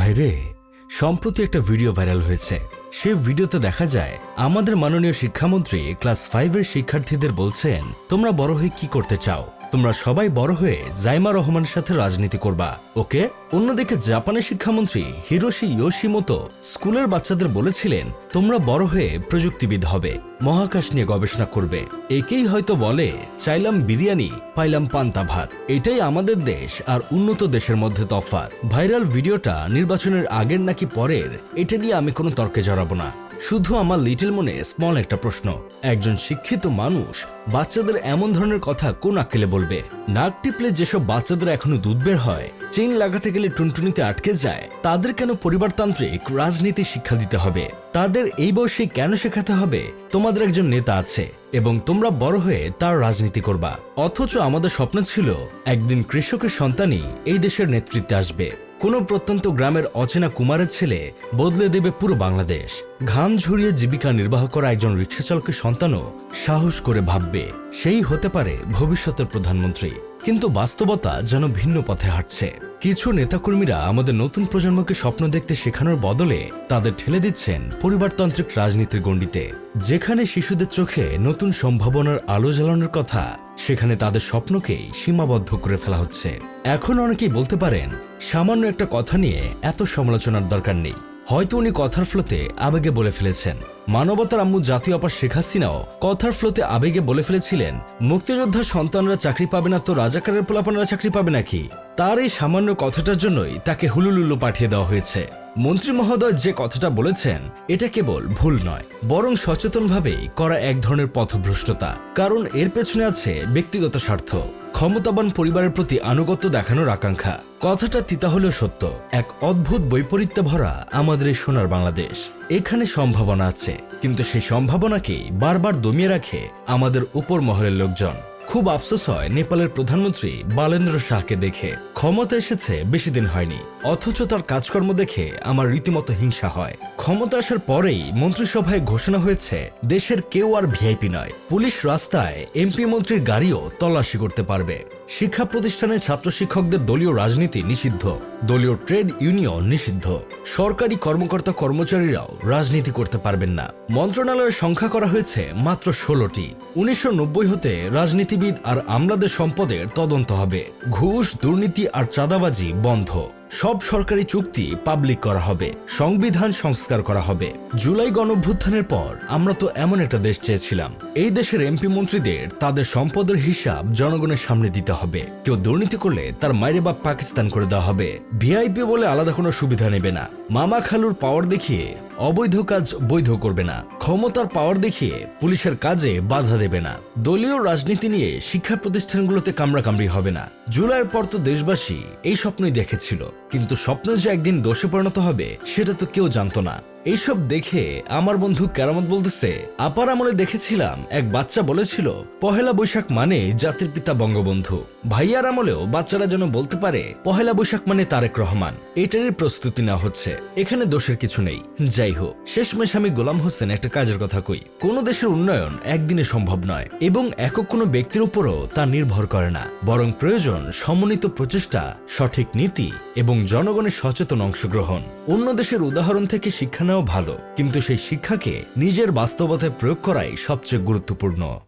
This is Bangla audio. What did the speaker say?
ভাইরে, সম্প্রতি একটা ভিডিও ভাইরাল হয়েছে। সে ভিডিওতে দেখা যায় আমাদের মাননীয় শিক্ষামন্ত্রী ক্লাস 5 এর শিক্ষার্থীদের বলছেন, তোমরা বড় হয়ে কি করতে চাও? তোমরা সবাই বড় হয়ে জাইমা রহমানের সাথে রাজনীতি করবা, ওকে? অন্যদিকে জাপানের শিক্ষামন্ত্রী হিরোশি ইয়োশিমোতো স্কুলের বাচ্চাদের বলেছিলেন, তোমরা বড় হয়ে প্রযুক্তিবিদ হবে, মহাকাশ নিয়ে গবেষণা করবে। একেই হয়তো বলে, চাইলাম বিরিয়ানি, পাইলাম পান্তা ভাত। এটাই আমাদের দেশ আর উন্নত দেশের মধ্যে তফাৎ। ভাইরাল ভিডিওটা নির্বাচনের আগের নাকি পরের, এটা নিয়ে আমি কোনো তর্কে জড়াবো না। শুধু আমার লিটল মনে স্মল একটা প্রশ্ন, একজন শিক্ষিত মানুষ বাচ্চাদের এমন ধরনের কথা কোন আক্কেলে বলবে? নাক টিপলে যেসব বাচ্চাদের এখনো দুধ বের হয়, চেইন লাগাতে গেলে টুনটুনিতে আটকে যায়, তাদের কেন পরিবারতান্ত্রিক রাজনীতি শিক্ষা দিতে হবে? তাদের এই বয়সে কেন শেখাতে হবে তোমাদের একজন নেতা আছে এবং তোমরা বড় হয়ে তার রাজনীতি করবা? অথচ আমাদের স্বপ্ন ছিল একদিন কৃষকের সন্তানই এই দেশের নেতৃত্বে আসবে। কোনো প্রত্যন্ত গ্রামের অচেনা কুমারের ছেলে বদলে দেবে পুরো বাংলাদেশ। ঘাম ঝরিয়ে জীবিকা নির্বাহ করা একজন রিক্সাচালকের সন্তানও সাহস করে ভাববে সেই হতে পারে ভবিষ্যতের প্রধানমন্ত্রী। কিন্তু বাস্তবতা যেন ভিন্ন পথে হাঁটছে। কিছু নেতাকর্মীরা আমাদের নতুন প্রজন্মকে স্বপ্ন দেখতে শেখানোর বদলে তাদের ঠেলে দিচ্ছেন পরিবারতান্ত্রিক রাজনীতির গণ্ডিতে। যেখানে শিশুদের চোখে নতুন সম্ভাবনার আলো জ্বালানোর কথা, সেখানে তাদের স্বপ্নকেই সীমাবদ্ধ করে ফেলা হচ্ছে। এখন অনেকেই বলতে পারেন, সামান্য একটা কথা নিয়ে এত সমালোচনার দরকার নেই। হয়তো উনি কথার ফ্লোতে আবেগে বলে ফেলেছেন। মানবতার আম্মু জাতীয় আপা শেখ হাসিনাও কথার ফ্লোতে আবেগে বলে ফেলেছিলেন, মুক্তিযোদ্ধার সন্তানরা চাকরি পাবে না তো রাজাকারের পোলাপানরা চাকরি পাবে নাকি? তার এই সামান্য কথাটার জন্যই তাকে হুলুলুলু পাঠিয়ে দেওয়া হয়েছে। মন্ত্রী মহোদয় যে কথাটা বলেছেন, এটা কেবল ভুল নয়, বরং সচেতনভাবেই করা এক ধরনের পথভ্রষ্টতা। কারণ এর পেছনে আছে ব্যক্তিগত স্বার্থ, ক্ষমতাবান পরিবারের প্রতি আনুগত্য দেখানোর আকাঙ্ক্ষা। কথাটা তিতা হলেও সত্য। এক অদ্ভুত বৈপরীত্যে ভরা আমাদের এই সোনার বাংলাদেশ। এখানে সম্ভাবনা আছে, কিন্তু সেই সম্ভাবনাকেই বারবার দমিয়ে রাখে আমাদের উপর মহলের লোকজন। খুব আফসোস হয় নেপালের প্রধানমন্ত্রী বালেন্দ্র শাহকে দেখে। ক্ষমতা এসেছে বেশি দিন হয়নি, অথচ তার কাজকর্ম দেখে আমার রীতিমতো হিংসা হয়। ক্ষমতা আসার পরেই মন্ত্রিসভায় ঘোষণা হয়েছে দেশের কেউ আর ভিআইপি নয়। পুলিশ রাস্তায় এমপি মন্ত্রীর গাড়িও তল্লাশি করতে পারবে। শিক্ষা প্রতিষ্ঠানে ছাত্র শিক্ষকদের দলীয় রাজনীতি নিষিদ্ধ, দলীয় ট্রেড ইউনিয়ন নিষিদ্ধ। সরকারি কর্মকর্তা কর্মচারীরাও রাজনীতি করতে পারবেন না। মন্ত্রণালয়ের সংখ্যা করা হয়েছে মাত্র 16টি। 1990 হতে রাজনীতিবিদ আর আমলাদের সম্পদের তদন্ত হবে। ঘুষ, দুর্নীতি আর চাঁদাবাজি বন্ধ। সব সরকারি চুক্তি পাবলিক করা হবে। সংবিধান সংস্কার করা হবে। জুলাই গণঅভ্যুত্থানের পর আমরা তো এমন একটা দেশ চেয়েছিলাম, এই দেশের এমপি মন্ত্রীদের তাদের সম্পদের হিসাব জনগণের সামনে দিতে হবে। কেউ দুর্নীতি করলে তার মায়ের বাপ পাকিস্তান করে দেওয়া হবে। ভিআইপি বলে আলাদা কোনো সুবিধা নেবে না। মামা খালুর পাওয়ার দেখিয়ে অবৈধ কাজ বৈধ করবে না। ক্ষমতার পাওয়ার দেখিয়ে পুলিশের কাজে বাধা দেবে না। দলীয় রাজনীতি নিয়ে শিক্ষা প্রতিষ্ঠানগুলোতে কামড়াকামড়ি হবে না। জুলাইয়ের পর তো দেশবাসী এই স্বপ্নই দেখেছিল, কিন্তু স্বপ্ন যে একদিন দোষে পরিণত হবে সেটা তো কেউ জানতো না। এইসব দেখে আমার বন্ধু কেরামত বলতেছে, আপার আমলে দেখেছিলাম এক বাচ্চা বলেছিল, পহেলা বৈশাখ মানে জাতির পিতা বঙ্গবন্ধু। ভাইয়ার আমলেও বাচ্চারা যেন বলতে পারে পহেলা বৈশাখ মানে তারেক রহমান। এটারই প্রস্তুতি নেওয়া হচ্ছে। এখানে দোষের কিছু নেই। যাই হোক, শেষমেশ আমি গোলাম হোসেন একটা কাজের কথা কই, কোন দেশের উন্নয়ন একদিনে সম্ভব নয় এবং একক কোনো ব্যক্তির উপরও তা নির্ভর করে না। বরং প্রয়োজন সমন্বিত প্রচেষ্টা, সঠিক নীতি এবং জনগণের সচেতন অংশগ্রহণ। অন্য দেশের উদাহরণ থেকে শিক্ষা নেওয়া ভালো, কিন্তু সেই শিক্ষাকে নিজের বাস্তবতায় প্রয়োগ করাই সবচেয়ে গুরুত্বপূর্ণ।